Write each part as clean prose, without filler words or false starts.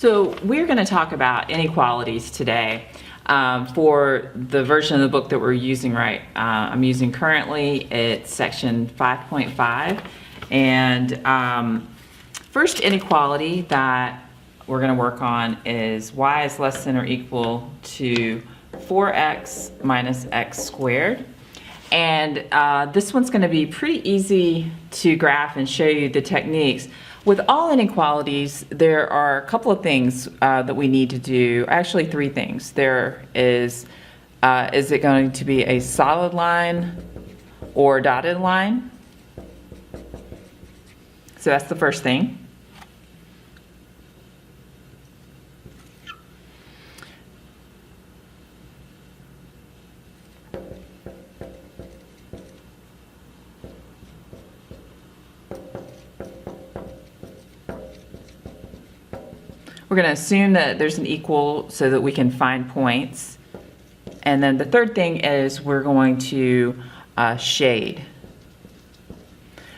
So we're going to talk about inequalities today for the version of the book that we're using I'm using currently. It's section 5.5. And first inequality that we're going to work on is y is less than or equal to 4x minus x squared. And this one's going to be pretty easy to graph and show you the techniques. With all inequalities, there are a couple of things that we need to do. Actually, three things. There is it going to be a solid line or dotted line? So that's the first thing. We're going to assume that there's an equal so that we can find points. And then the third thing is we're going to shade.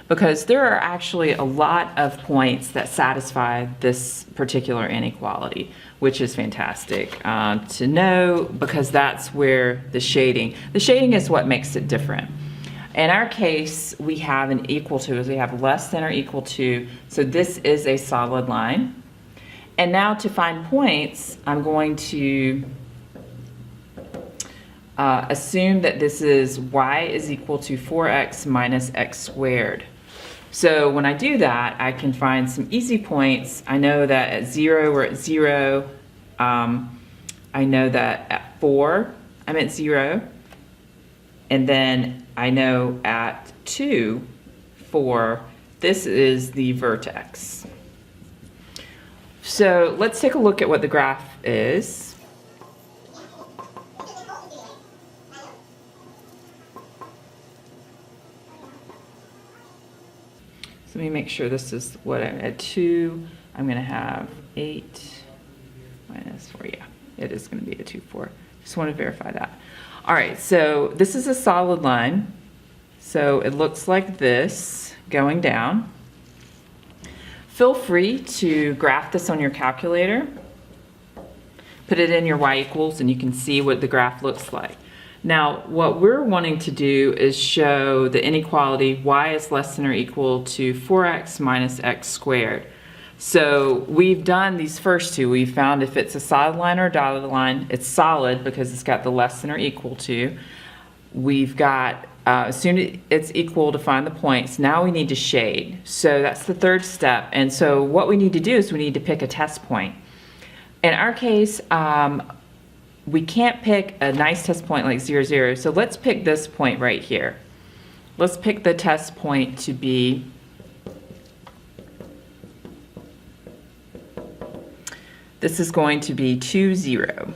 Because there are actually a lot of points that satisfy this particular inequality, which is fantastic to know, because that's where the shading is what makes it different. In our case, we have an equal to, we have less than or equal to, so this is a solid line. And now to find points, I'm going to assume that this is y is equal to 4x minus x squared. So when I do that, I can find some easy points. I know that at 0, we're at 0. I know that at 4, I'm at 0. And then I know at 2, 4, this is the vertex. So let's take a look at what the graph is. So let me make sure this is what I'm at 2. I'm going to have 8 minus 4. Yeah, it is going to be a 2, 4. Just want to verify that. All right, so this is a solid line. So it looks like this going down. Feel free to graph this on your calculator. Put it in your y equals and you can see what the graph looks like. Now, what we're wanting to do is show the inequality y is less than or equal to 4x minus x squared. So we've done these first two. We've found if it's a solid line or a dotted line, it's solid because it's got the less than or equal to. We've got assume it's equal to find the points. Now we need to shade. So that's the third step. And so what we need to do is we need to pick a test point. In our case, we can't pick a nice test point like 0, 0. So let's pick this point right here. Let's pick the test point to be this is going to be 2, 0.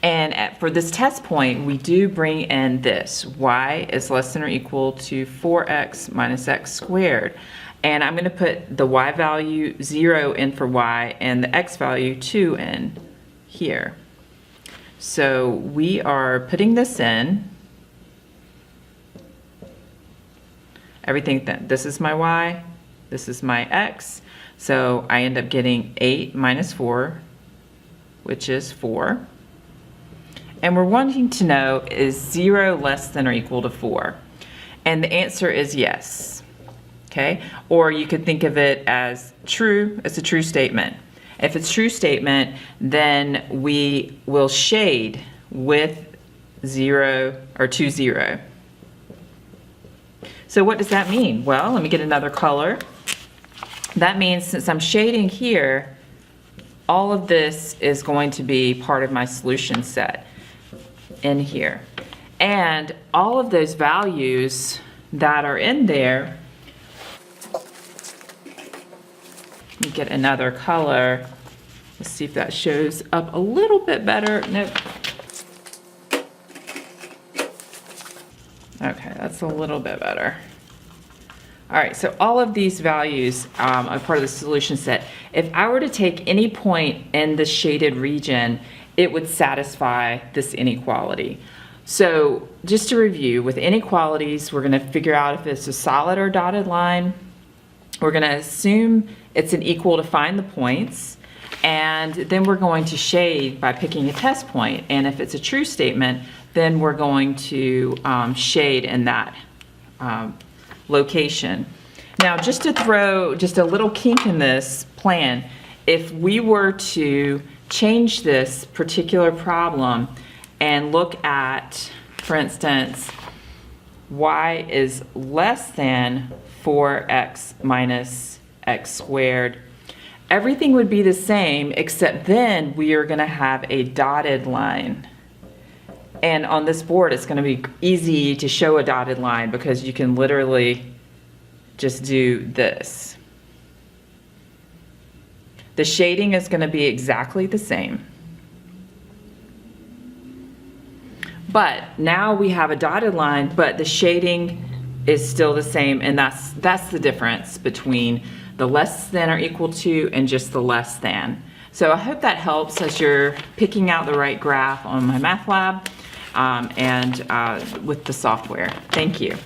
And for this test point, we do bring in this. Y is less than or equal to 4x minus x squared. And I'm going to put the y value 0 in for y and the x value 2 in here. So we are putting this in. Everything then. This is my y. This is my x. So I end up getting 8 minus 4, which is 4. And we're wanting to know, is 0 less than or equal to 4? And the answer is yes. Okay? Or you could think of it as true. It's a true statement. If it's a true statement, then we will shade with 0 or 2, 0. So what does that mean? Well, let me get another color. That means since I'm shading here, all of this is going to be part of my solution set in here. And all of those values that are in there, let me get another color. Let's see if that shows up a little bit better. Nope. Okay, that's a little bit better. All right, so all of these values are part of the solution set. If I were to take any point in the shaded region, it would satisfy this inequality. So just to review, with inequalities, we're going to figure out if it's a solid or dotted line. We're going to assume it's an equal to find the points. And then we're going to shade by picking a test point. And if it's a true statement, then we're going to shade in that location. Now, just to throw just a little kink in this plan, if we were to change this particular problem and look at, for instance, y is less than 4x minus x squared, everything would be the same, except then we are going to have a dotted line. And on this board, it's going to be easy to show a dotted line because you can literally just do this. The shading is going to be exactly the same. But now we have a dotted line, but the shading is still the same, and that's the difference between the less than or equal to and just the less than. So I hope that helps as you're picking out the right graph on my math lab and with the software. Thank you.